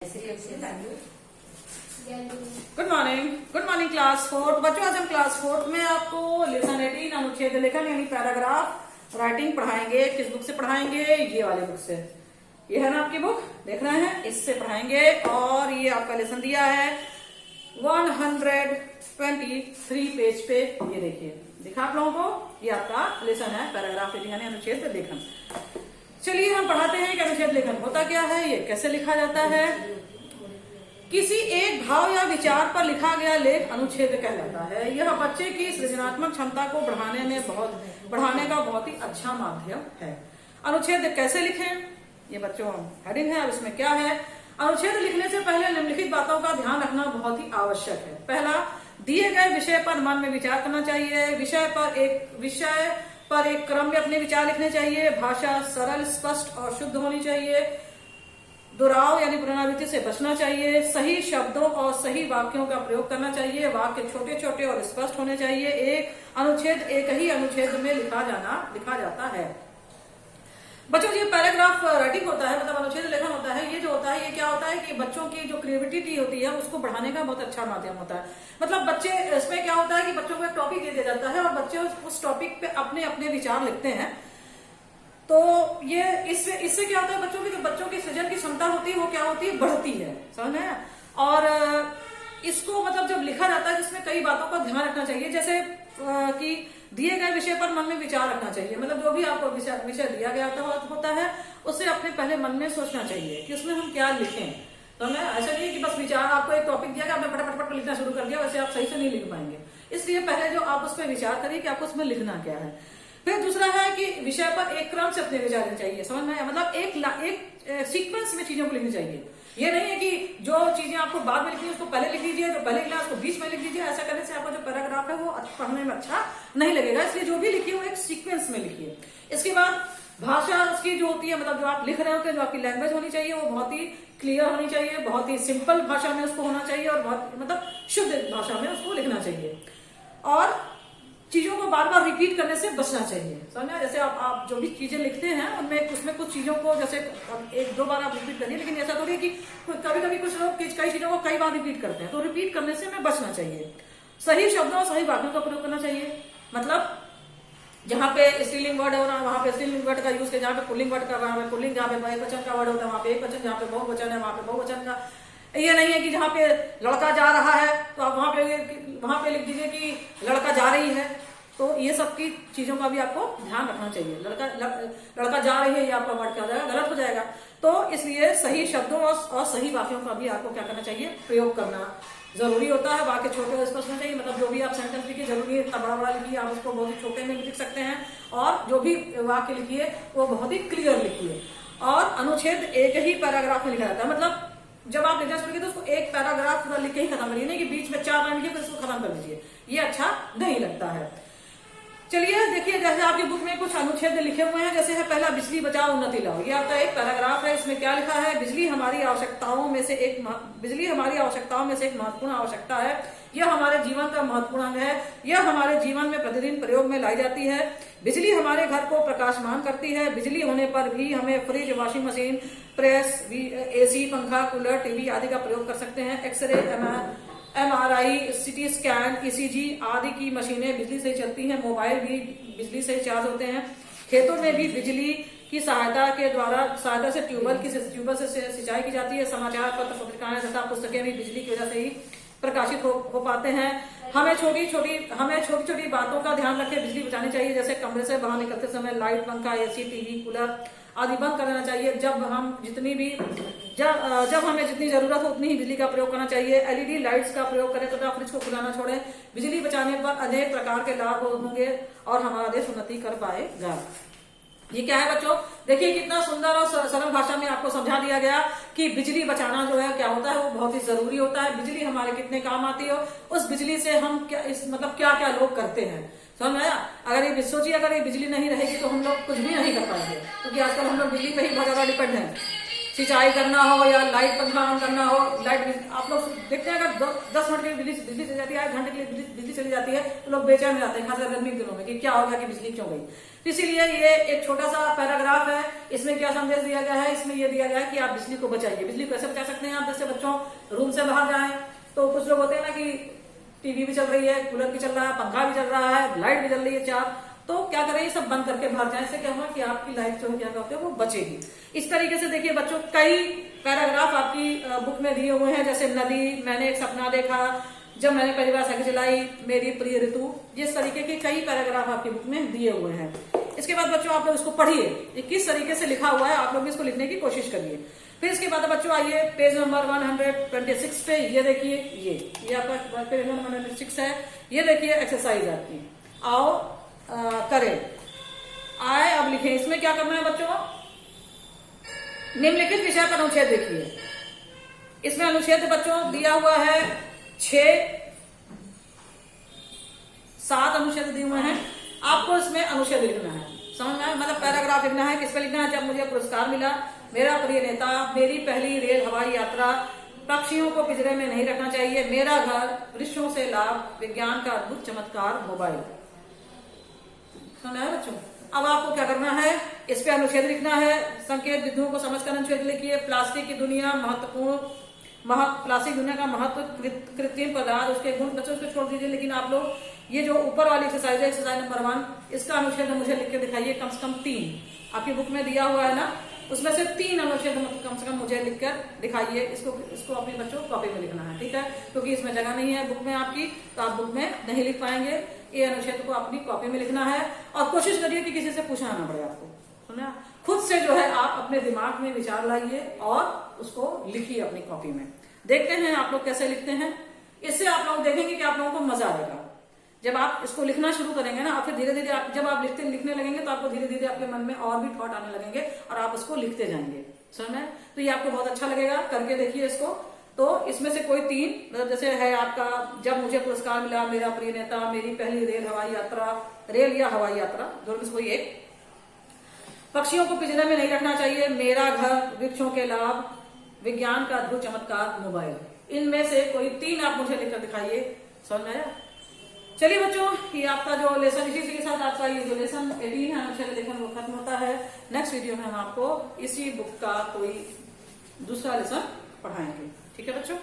Good morning class 4। बच्चों आज हम क्लास 4 में आपको लेसन 18 अनुच्छेद लेखन यानी पैराग्राफ राइटिंग पढ़ाएंगे। किस बुक से पढ़ाएंगे? ये वाली बुक से। ये है ना आपकी बुक, देख रहे हैं, इससे पढ़ाएंगे। और ये आपका लेसन दिया है 123 पेज पे। ये देखिए, दिखा आप लोगों को, ये आपका लेसन है पैराग्राफ राइटिंग यानी अनुच्छेद लेखन। चलिए हम पढ़ाते हैं कि अनुच्छेद लेखन होता क्या है, ये कैसे लिखा जाता है। किसी एक भाव या विचार पर लिखा गया लेख अनुच्छेद कहलाता है। यह बच्चे की सृजनात्मक क्षमता को बढ़ाने का बहुत ही अच्छा माध्यम है। अनुच्छेद कैसे लिखें, ये बच्चों हेडिंग है। अब इसमें क्या है, अनुच्छेद लिखने से पहले निम्नलिखित बातों का ध्यान रखना बहुत ही आवश्यक है। पहला, दिए गए विषय पर मन में विचार करना चाहिए। विषय पर एक क्रम में अपने विचार लिखने चाहिए। भाषा सरल, स्पष्ट और शुद्ध होनी चाहिए। दोहराव यानी पुनरावृत्ति से बचना चाहिए। सही शब्दों और सही वाक्यों का प्रयोग करना चाहिए। वाक्य छोटे छोटे और स्पष्ट होने चाहिए। एक ही अनुच्छेद में लिखा जाता है। बच्चों, ये पैराग्राफ राइटिंग होता है, मतलब अनुच्छेद लेखन होता है। ये जो होता है, ये क्या होता है कि बच्चों की जो क्रिएटिविटी होती है उसको बढ़ाने का बहुत अच्छा माध्यम होता है। मतलब बच्चे, इसमें क्या होता है कि बच्चों को एक टॉपिक दे दिया जाता है और बच्चे उस टॉपिक पे अपने अपने विचार लिखते हैं। तो ये इससे क्या होता है, बच्चों की सृजन की क्षमता होती है, वो क्या होती है, बढ़ती है, समझ में। और इसको मतलब जब लिखा जाता है, जिसमें कई बातों का ध्यान रखना चाहिए। जैसे कि दिए गए विषय पर मन में विचार रखना चाहिए। मतलब जो भी आपको विषय दिया गया होता है, उससे अपने पहले मन में सोचना चाहिए कि उसमें हम क्या लिखें। तो मैं ऐसा नहीं है कि बस विचार, आपको एक टॉपिक दिया गया, आपने फटाफट लिखना शुरू कर दिया, वैसे आप सही से नहीं लिख पाएंगे। इसलिए पहले जो आप उस पर विचार करिए कि आपको उसमें लिखना क्या है। फिर दूसरा है कि विषय पर एक क्रम से अपने विचार लेने चाहिए, समझ में। मतलब एक सीक्वेंस में चीजों को लिखनी चाहिए। ये नहीं है कि जो चीजें आपको बाद में लिखनी है उसको पहले लिख लीजिए, जो पहले लिखना है उसको बीच में लिख लीजिए। ऐसा करने से आपका जो पैराग्राफ है वो पढ़ने में अच्छा नहीं लगेगा। इसलिए जो भी लिखिए वो एक सीक्वेंस में लिखिए। इसके बाद भाषा उसकी जो होती है, मतलब जो आप लिख रहे होते हैं, जो आपकी लैंग्वेज होनी चाहिए वो बहुत ही क्लियर होनी चाहिए, बहुत ही सिंपल भाषा में उसको होना चाहिए और बहुत मतलब शुद्ध भाषा में उसको लिखना चाहिए। और चीजों को बार बार रिपीट करने से बचना चाहिए, समझा। जैसे आप जो भी चीजें लिखते हैं उसमें कुछ चीजों को जैसे एक दो बार आप रिपीट करिए, लेकिन ऐसा थोड़ी है कि कभी कभी कुछ लोग कई चीजों को कई बार रिपीट करते हैं, तो रिपीट करने से हमें बचना चाहिए। सही शब्दों और सही वाक्यों का प्रयोग करना चाहिए। मतलब जहाँ पे स्त्रीलिंग वर्ड हो रहा है वहां पे स्त्रीलिंग वर्ड का यूज किया, जहाँ पे पुल्लिंग वर्ड कर रहा है पुल्लिंग, जहाँ पे एकवचन का वर्ड होता है वहां पे एकवचन, जहाँ पे बहुवचन है वहां पे बहुवचन का। ये नहीं है कि जहाँ पे लड़का जा रहा है तो आप वहां पे लिख दीजिए कि लड़का जा रही है। तो ये सब की चीजों का भी आपको ध्यान रखना चाहिए। लड़का जा रही है, ये आपका वर्ड क्या हो जाएगा, गलत हो जाएगा। तो इसलिए सही शब्दों और सही वाक्यों का भी आपको क्या करना चाहिए, प्रयोग करना जरूरी होता है। वाक्य छोटे और स्पष्ट होने चाहिए। मतलब जो भी आप सेंटेंस लिखिए, जरूरी है इतना बड़ा लिखिए, आप उसको बहुत ही छोटे में भी लिख सकते हैं। और जो भी वाक्य लिखिए वो बहुत ही क्लियर लिखिए। और अनुच्छेद एक ही पैराग्राफ में लिखा जाता है। मतलब जब आप लिखना शुरू कीजिए तो उसको एक पैराग्राफ पूरा लिख के ही खत्म करिए, नहीं कि बीच में 4 लाइन लिखिए फिर उसको खत्म कर दीजिए, ये अच्छा नहीं लगता है। चलिए देखिए, जैसे आपकी बुक में कुछ अनुच्छेद लिखे हुए हैं। जैसे है पहला, बिजली बचाओ उन्नति लाओ। ये आपका एक पैराग्राफ है। इसमें क्या लिखा है, बिजली हमारी आवश्यकताओं में से एक महत्वपूर्ण आवश्यकता है। यह हमारे जीवन का महत्वपूर्ण अंग है। यह हमारे जीवन में प्रतिदिन प्रयोग में लाई जाती है। बिजली हमारे घर को प्रकाशमान करती है। बिजली होने पर भी हमें fridge, washing machine, press, AC, पंखा, कूलर, टीवी आदि का प्रयोग कर सकते हैं। X-ray, MRI, CT scan, ECG आदि की मशीनें बिजली से चलती हैं। मोबाइल भी बिजली से चार्ज होते हैं। खेतों में भी बिजली की सहायता से ट्यूबवेल से सिंचाई की जाती है। समाचार पत्र, पत्रिकाएं तथा पुस्तकें भी बिजली की वजह से ही प्रकाशित हो पाते हैं। हमें छोटी छोटी बातों का ध्यान रखें, बिजली बचानी चाहिए। जैसे कमरे से बाहर निकलते समय लाइट, पंखा, AC, टीवी, कूलर आदि बंद कर देना चाहिए। जब हमें जितनी जरूरत हो उतनी ही बिजली का प्रयोग करना चाहिए। LED लाइट्स का प्रयोग करें तथा फ्रिज को खुला न छोड़ें। बिजली बचाने पर अनेक प्रकार के लाभ होंगे और हमारा देश उन्नति कर पाएगा। ये क्या है बच्चों, देखिए कितना सुंदर और सरल भाषा में आपको समझा दिया गया कि बिजली बचाना जो है क्या होता है, वो बहुत ही जरूरी होता है। बिजली हमारे कितने काम आती है, उस बिजली से हम क्या क्या लोग करते हैं, समझ में आया। अगर ये बिजली नहीं रहेगी तो हम लोग कुछ भी नहीं कर पाएंगे, क्योंकि आजकल हम लोग बिजली पे ही बहुत ज्यादा डिपेंड है। सिंचाई करना हो या लाइट पंखा ऑन करना हो, लाइट आप लोग देखते हैं अगर 10 मिनट के लिए बिजली चली जाती है, 1 घंटे के लिए बिजली चली जाती है तो लोग बेचैन हो जाते हैं, खासकर गर्मी के दिनों में कि क्या हो गया कि बिजली क्यों गई। तो इसीलिए ये एक छोटा सा पैराग्राफ है, इसमें क्या संदेश दिया गया है, इसमें ये दिया गया है कि आप बिजली को बचाइए। बिजली को कैसे बचा सकते हैं आप, जैसे बच्चों रूम से बाहर जाए तो कुछ लोग होते हैं ना कि टीवी भी चल रही है, कूलर भी चल रहा है, पंखा भी चल रहा है, लाइट भी चल रही है 4, तो क्या करें, ये सब बंद करके बाहर जाए। इससे क्या होगा कि आपकी लाइफ जो क्या कहते हैं वो बचेगी। इस तरीके से देखिए बच्चों, कई पैराग्राफ आपकी बुक में दिए हुए हैं, जैसे नदी, मैंने एक सपना देखा, जब मैंने पहली बार साइकिल चलाई, मेरी प्रिय ऋतु, जिस तरीके के कई पैराग्राफ आपकी बुक में दिए हुए हैं। इसके बाद बच्चों आप लोग इसको पढ़िए, ये किस तरीके से लिखा हुआ है, आप लोग भी इसको लिखने की कोशिश करिए। फिर इसके बाद बच्चों आइए पेज नंबर 126 पे, ये देखिए, ये आपका पेज नंबर 126 है। ये देखिए एक्सरसाइज आपकी, आओ करें, आए अब लिखें। इसमें क्या करना है बच्चों, निम्नलिखित विषय पर अनुच्छेद देखिए। इसमें अनुच्छेद बच्चों दिया हुआ है 7 अनुच्छेद दिए हुए हैं। आपको इसमें अनुच्छेद लिखना है, समझ में आया, मतलब पैराग्राफ लिखना है। किस पे लिखना है, जब मुझे पुरस्कार मिला, मेरा प्रिय नेता, मेरी पहली रेल हवाई यात्रा, पक्षियों को पिंजरे में नहीं रखना चाहिए, मेरा घर, वृक्षों से लाभ, विज्ञान का अद्भुत चमत्कार, मोबाइल। समझ आया बच्चों। अब आपको क्या करना है, इस पे अनुच्छेद लिखना है, संकेत बिंदुओं को समझकर अनुच्छेद लिखिए। प्लास्टिक की दुनिया प्लास्टिक दुनिया का महत्व, कृत्रिम पदार्थ, उसके गुण, बच्चों उसको छोड़ दीजिए। लेकिन आप लोग ये जो ऊपर वाली एक्सरसाइज है, एक्सरसाइज नंबर 1, इसका अनुच्छेद मुझे लिख के दिखाइए, कम से कम 3 आपकी बुक में दिया हुआ है ना, उसमें से 3 अनुच्छेद कम से कम मुझे लिखकर दिखाइए। इसको अपने बच्चों कॉपी में लिखना है, ठीक है, क्योंकि इसमें जगह नहीं है बुक में आपकी, तो आप बुक में नहीं लिख पाएंगे। ये अनुच्छेद को अपनी कॉपी में लिखना है और कोशिश करिए कि किसी से पूछना ना पड़े आपको, सुना, खुद से जो है आप अपने दिमाग में विचार लाइए और उसको लिखिए अपनी कॉपी में। देखते हैं आप लोग कैसे लिखते हैं। इससे आप लोग देखेंगे कि आप लोगों को मजा आएगा। जब आप इसको लिखना शुरू करेंगे ना, और फिर धीरे धीरे जब आप लिखने लगेंगे तो आपको धीरे धीरे आपके मन में और भी थॉट आने लगेंगे और आप उसको लिखते जाएंगे, समझ में। तो ये आपको बहुत अच्छा लगेगा, करके देखिए इसको। तो इसमें से कोई 3, मतलब जैसे है आपका, जब मुझे पुरस्कार मिला, मेरा प्रिय नेता, मेरी पहली रेल हवाई यात्रा, रेल या हवाई यात्रा, दोनों में से कोई एक, पक्षियों को पिंजरे में नहीं रखना चाहिए, मेरा घर, वृक्षों के लाभ, विज्ञान का अद्भुत चमत्कार, मोबाइल। इनमें से कोई 3 आप मुझे लिखकर दिखाइए, समझ में आया। चलिए बच्चों, ये आपका जो लेसन, इसी के साथ आपका ये जो लेसन 18 है अनुच्छेद लेखन वो खत्म होता है। नेक्स्ट वीडियो में हम आपको इसी बुक का कोई दूसरा लेसन पढ़ाएंगे, ठीक है बच्चों।